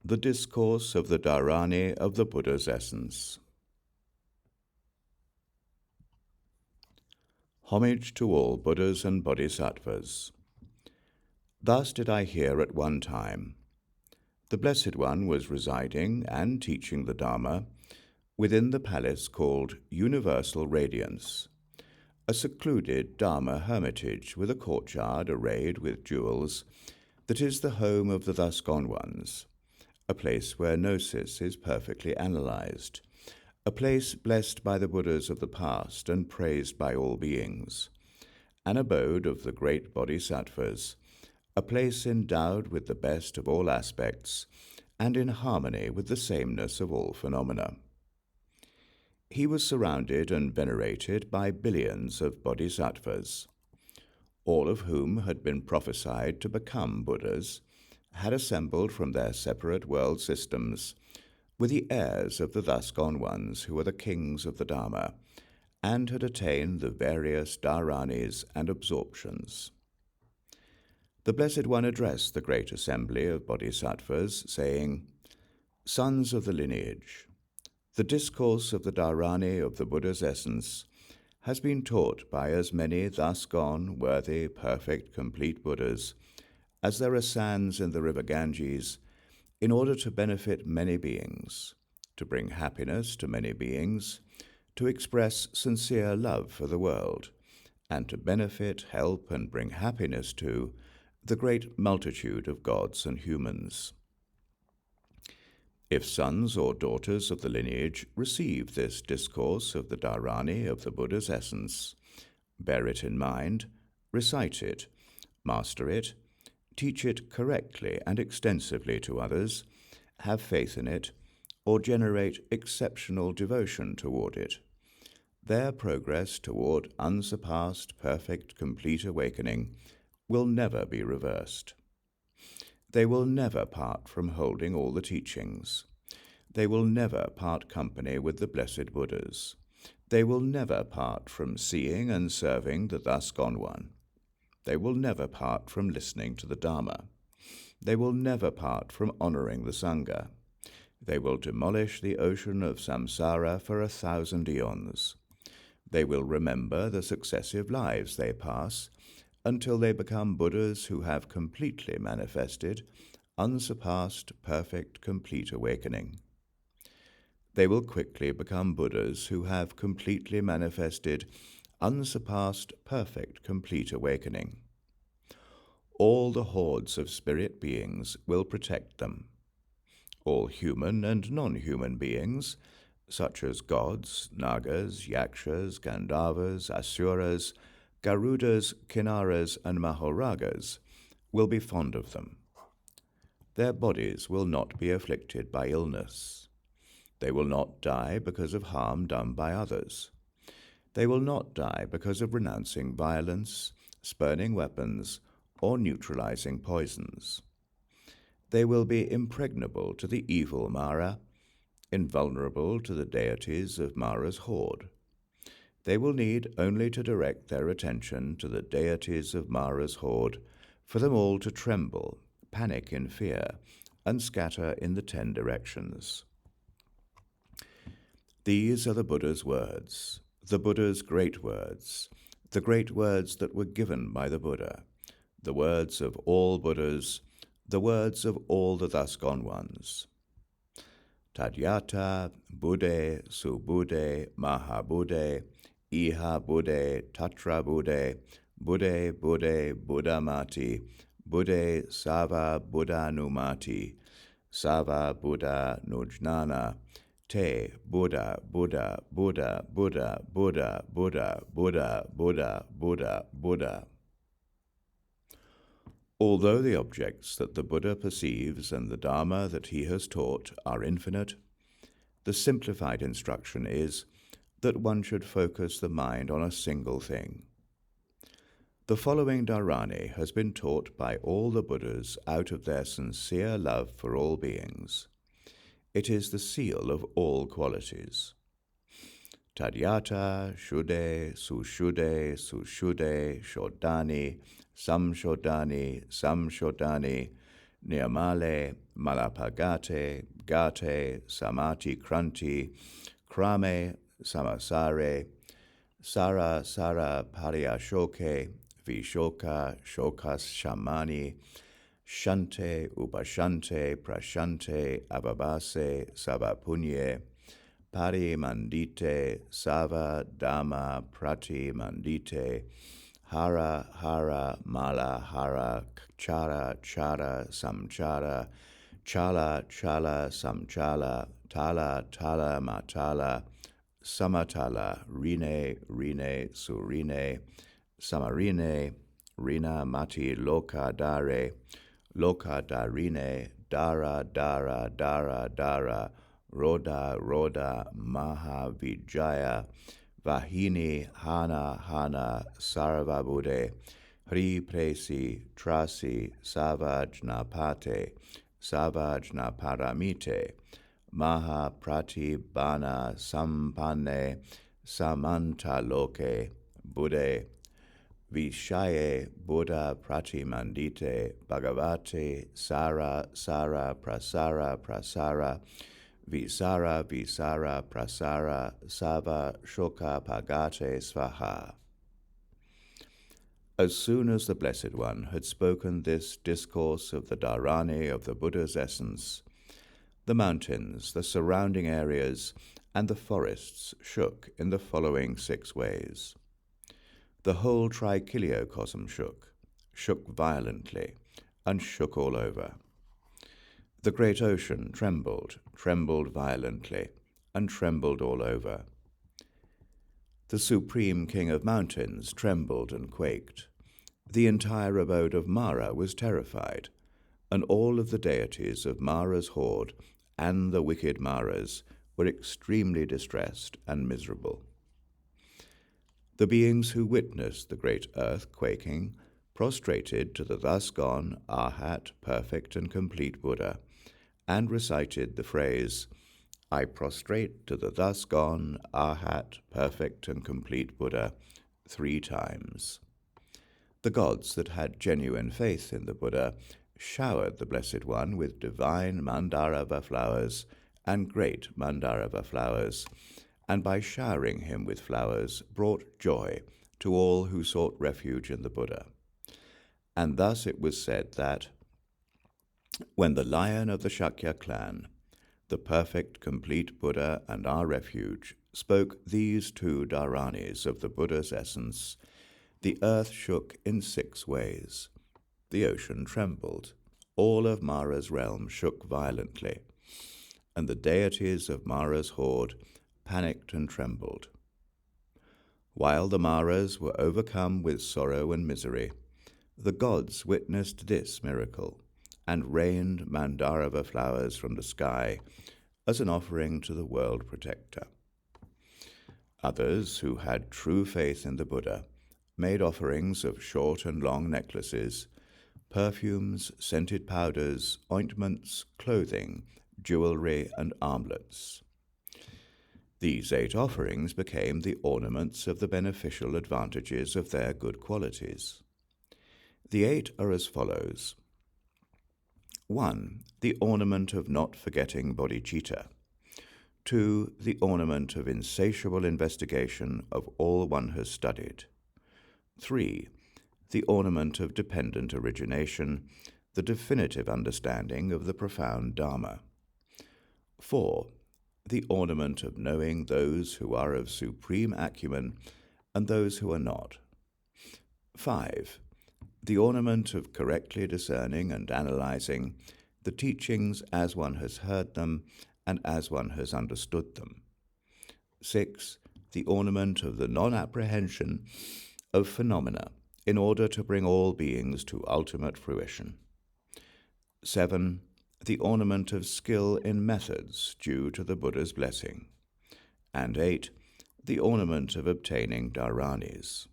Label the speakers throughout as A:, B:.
A: The Discourse of the Dhāraṇī of the Buddha's Essence. Homage to all Buddhas and Bodhisattvas. Thus did I hear at one time. The Blessed One was residing and teaching the Dharma within the palace called Universal Radiance, a secluded Dharma hermitage with a courtyard arrayed with jewels that is the home of the thus gone ones, a place where gnosis is perfectly analyzed, a place blessed by the Buddhas of the past and praised by all beings, an abode of the great Bodhisattvas, a place endowed with the best of all aspects and in harmony with the sameness of all phenomena. He was surrounded and venerated by billions of Bodhisattvas, all of whom had been prophesied to become Buddhas, had assembled from their separate world systems with the heirs of the thus gone ones who are the kings of the Dharma, and had attained the various Dhāraṇīs and absorptions. The Blessed One addressed the great assembly of Bodhisattvas, saying, "Sons of the lineage, the discourse of the Dhāraṇī of the Buddha's essence has been taught by as many thus gone, worthy, perfect, complete Buddhas as there are sands in the river Ganges, in order to benefit many beings, to bring happiness to many beings, to express sincere love for the world, and to benefit, help, and bring happiness to the great multitude of gods and humans. If sons or daughters of the lineage receive this discourse of the Dhāraṇī of the Buddha's essence, bear it in mind, recite it, master it, teach it correctly and extensively to others, have faith in it, or generate exceptional devotion toward it, their progress toward unsurpassed, perfect, complete awakening will never be reversed. They will never part from holding all the teachings. They will never part company with the blessed Buddhas. They will never part from seeing and serving the thus gone one. They will never part from listening to the Dharma. They will never part from honoring the Sangha. They will demolish the ocean of samsara for 1,000 eons. They will remember the successive lives they pass until they become Buddhas who have completely manifested unsurpassed, perfect, complete awakening. They will quickly become Buddhas who have completely manifested unsurpassed, perfect, complete awakening. All the hordes of spirit beings will protect them. All human and non-human beings, such as gods, nāgas, yakṣas, gandharvas, asuras, garuḍas, kinnaras, and mahoragas, will be fond of them. Their bodies will not be afflicted by illness. They will not die because of harm done by others. They will not die because of renouncing violence, spurning weapons, or neutralizing poisons. They will be impregnable to the evil Māra, invulnerable to the deities of Māra's horde. They will need only to direct their attention to the deities of Māra's horde for them all to tremble, panic in fear, and scatter in the 10 directions. These are the Buddha's words, the Buddha's great words, the great words that were given by the Buddha, the words of all Buddhas, the words of all the thus gone ones. Tadyata, Buddhe, Subuddhe, Mahabuddhe, Iha Buddhe, Tatra Buddhe, Buddhe, Buddhe, Buddhamati, Buddhe, Sava Buddhanumati, Sava Buddha Nujnana, Te, Buddha, Buddha, Buddha, Buddha, Buddha, Buddha, Buddha, Buddha, Buddha, Buddha. Although the objects that the Buddha perceives and the Dharma that he has taught are infinite, the simplified instruction is that one should focus the mind on a single thing. The following Dhāraṇī has been taught by all the Buddhas out of their sincere love for all beings. It is the seal of all qualities. Tadyata, Shuddhe, Sushuddhe, Sushuddhe, Shodhani, Samshodhani, Samshodhani, nirmale, malapagate, gate, samati kranti, krame, samasare, sara pariyashoke, vishoka, shokas shamani, shante, upashante, prashante, avabase, savapunye, pari mandite, sava, dhamma, prati mandite, hara, mala, hara, chara, samchara, chala, samchala, tala, matala, samatala, rine, surine, samarine, rina, mati, loka, darine, dara, roda, maha, vijaya, vahini, hana, sarvabuddhe, hri presi, trasi, savajnaparamite, maha pratibhana sampanne, samantaloke, buddhe, vishaye, buddha pratimandite, bhagavate, sara, prasara, visara, prasara, sava, shoka, pagate, svaha. As soon as the Blessed One had spoken this discourse of the Dhāraṇī of the Buddha's essence, the mountains, the surrounding areas, and the forests shook in the following 6 ways. The whole trichiliocosm shook violently, and shook all over. The great ocean trembled violently, and trembled all over. The supreme king of mountains trembled and quaked. The entire abode of Māra was terrified, and all of the deities of Māra's horde and the wicked Māras were extremely distressed and miserable. The beings who witnessed the great earth quaking prostrated to the thus gone Arhat, perfect and complete Buddha, and recited the phrase, "I prostrate to the thus gone Arhat, perfect and complete Buddha," 3 times. The gods that had genuine faith in the Buddha showered the Blessed One with divine Gandharva flowers and great Gandharva flowers, and by showering him with flowers brought joy to all who sought refuge in the Buddha. And thus it was said that when the lion of the Shakya clan, the perfect, complete Buddha and our refuge, spoke these 2 Dhāraṇīs of the Buddha's essence, the earth shook in 6 ways. The ocean trembled, all of Māra's realm shook violently, and the deities of Māra's horde panicked and trembled. While the Māras were overcome with sorrow and misery, the gods witnessed this miracle, and rained Gandharva flowers from the sky as an offering to the world protector. Others, who had true faith in the Buddha, made offerings of short and long necklaces, perfumes, scented powders, ointments, clothing, jewelry, and armlets. These 8 offerings became the ornaments of the beneficial advantages of their good qualities. The 8 are as follows. 1. The ornament of not forgetting bodhicitta. 2. The ornament of insatiable investigation of all one has studied. 3. The ornament of dependent origination, the definitive understanding of the profound Dharma. 4. The ornament of knowing those who are of supreme acumen and those who are not. 5. The ornament of correctly discerning and analyzing the teachings as one has heard them and as one has understood them. 6. The ornament of the non-apprehension of phenomena in order to bring all beings to ultimate fruition. 7. The ornament of skill in methods due to the Buddha's blessing. And 8. The ornament of obtaining Dhāraṇīs.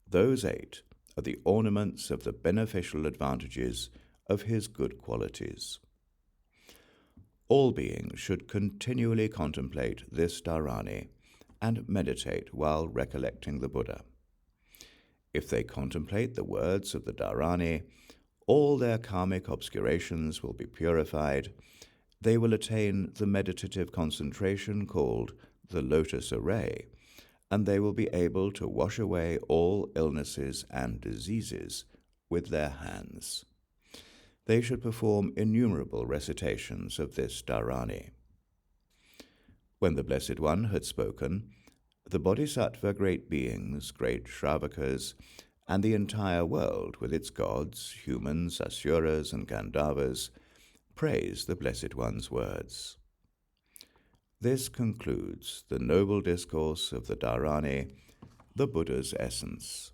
A: Those 8 are the ornaments of the beneficial advantages of his good qualities. All beings should continually contemplate this Dhāraṇī and meditate while recollecting the Buddha. If they contemplate the words of the Dhāraṇī, All their karmic obscurations will be purified. They will attain the meditative concentration called the lotus array, and they will be able to wash away all illnesses and diseases with their hands. They should perform innumerable recitations of this Dhāraṇī. When the Blessed One had spoken, the Bodhisattva great beings, great Shravakas, and the entire world with its gods, humans, asuras, and gandharvas praise the Blessed One's words. This concludes the noble discourse of the Dhāraṇī, the Buddha's essence.